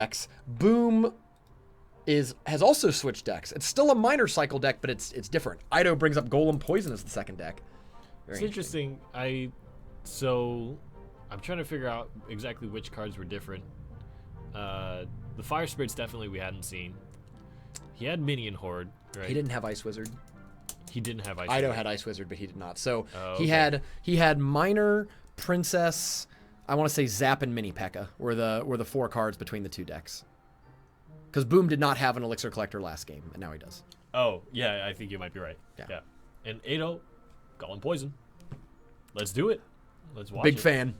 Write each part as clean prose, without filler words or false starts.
decks. Boom has also switched decks. It's still a minor cycle deck, but it's different. Aydo brings up Golem Poison as the second deck. It's interesting. So I'm trying to figure out exactly which cards were different. The Fire Spirits definitely we hadn't seen. He had Minion Horde, right? He didn't have Ice Wizard. He didn't have Ice Aydo Wizard. had Ice Wizard, but he did not. So okay. he had Minor, Princess, I want to say Zap, and Mini-PEKKA were the 4 cards between the 2 decks. Because Boom did not have an Elixir Collector last game, and now he does. Oh, yeah, I think you might be right. Yeah. And Aydo, Golem Poison. Let's do it. Let's watch Big it. fan.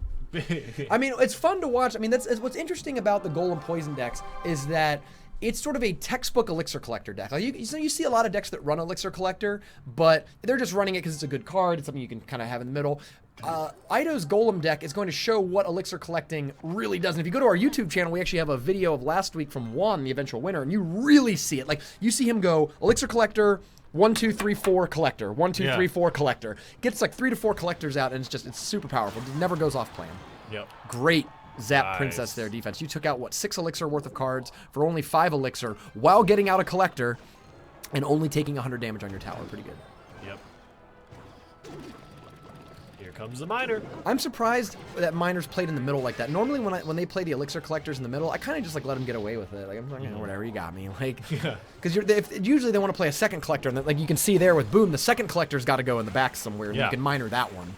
I mean, it's fun to watch. I mean, that's what's interesting about the Golem Poison decks is that it's sort of a textbook Elixir Collector deck. Like you see a lot of decks that run Elixir Collector, but they're just running it because it's a good card. It's something you can kind of have in the middle. Aydo's Golem deck is going to show what Elixir collecting really does. And if you go to our YouTube channel, we actually have a video of last week from Juan, the eventual winner, and you really see it. Like, you see him go Elixir Collector, 1, 2, 3, 4 collector, 1, 2, 3, 4 collector. Gets like 3 to 4 collectors out, and it's super powerful. It never goes off plan. Yep. Great Zap Princess there defense. You took out, what, 6 Elixir worth of cards for only 5 Elixir while getting out a collector and only taking 100 damage on your tower. Pretty good. Yep. Here comes the Miner. I'm surprised that Miners played in the middle like that. Normally when they play the Elixir Collectors in the middle, I kind of just like let them get away with it. Like, I'm like, whatever, you got me. Like, because usually they want to play a second collector, and like you can see there with Boom, the second collector's got to go in the back somewhere, and you can Miner that one.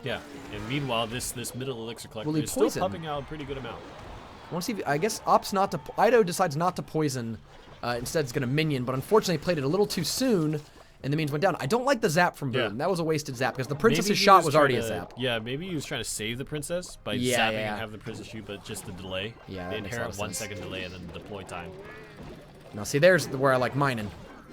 Yeah, and meanwhile, this middle Elixir Collector is poison? still pumping out a pretty good amount. I want to see. I guess Aydo decides not to poison. Instead, it's going to minion, but unfortunately played it a little too soon, and the minions went down. I don't like the Zap from Boom. Yeah. That was a wasted Zap because the Princess's shot was already a Zap. Yeah, maybe he was trying to save the Princess by zapping and have the Princess shoot, but just the delay. Yeah, the inherent 1 second delay and then the deploy time. Now, see, there's where I like mining.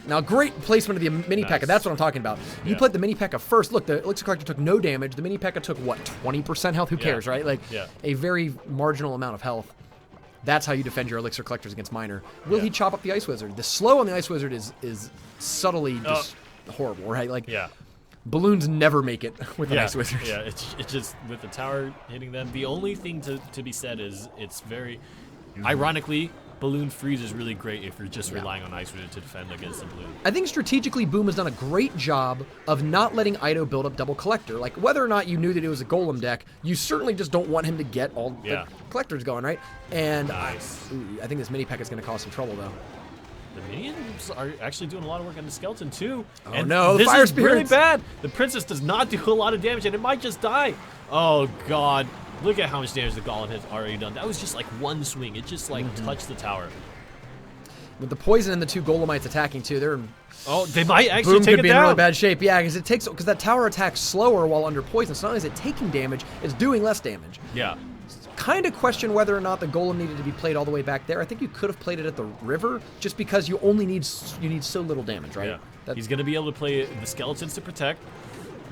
Now, great placement of the Mini-PEKKA. That's what I'm talking about. You played the Mini-PEKKA first. Look, the Elixir Collector took no damage. The Mini-PEKKA took, what, 20% health? Who cares, right? Like, a very marginal amount of health. That's how you defend your Elixir Collectors against Miner. Will he chop up the Ice Wizard? The slow on the Ice Wizard is subtly just horrible, right? Like, balloons never make it with an Ice Wizard. Yeah, it's just with the tower hitting them. The only thing to be said is it's very, ironically, Balloon Freeze is really great if you're just relying on Ice Wizard to defend against the balloon. I think strategically, Boom has done a great job of not letting Aydo build up double collector. Like, whether or not you knew that it was a Golem deck, you certainly just don't want him to get all the collectors going, right? And I think this Mini-PEKKA is going to cause some trouble, though. The minions are actually doing a lot of work on the skeleton, too. Oh, and no, this Fire is really Spirits. bad. The Princess does not do a lot of damage, and it might just die. Oh, God. Look at how much damage the Golem has already done. That was just like one swing. It just, like, touched the tower. With the poison and the 2 Golemites attacking too, they might actually Boom take could it be down. in really bad shape. Yeah, because that tower attacks slower while under poison. So not only is it taking damage, it's doing less damage. Yeah. Kind of question whether or not the Golem needed to be played all the way back there. I think you could have played it at the river, just because you need so little damage, right? Yeah. He's gonna be able to play the skeletons to protect.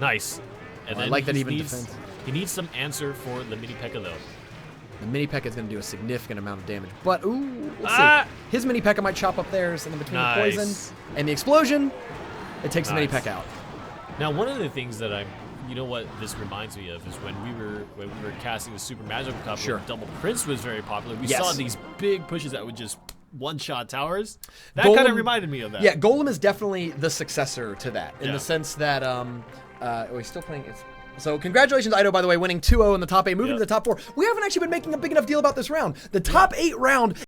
Nice. And then I like that even defense. He needs some answer for the Mini-PEKKA though. The Mini-PEKKA is going to do a significant amount of damage. But, let's see. His Mini-PEKKA might chop up theirs, and then between the poison and the explosion, it takes the Mini-PEKKA out. Now, one of the things that you know what this reminds me of is when we were casting the Super Magical Cup, when Double Prince was very popular, we saw these big pushes that would just one-shot towers. That kind of reminded me of that. Yeah, Golem is definitely the successor to that, in the sense that, we're still playing... So congratulations, Aydo, by the way, winning 2-0 in the top 8, moving to the top 4. We haven't actually been making a big enough deal about this round. The top 8 round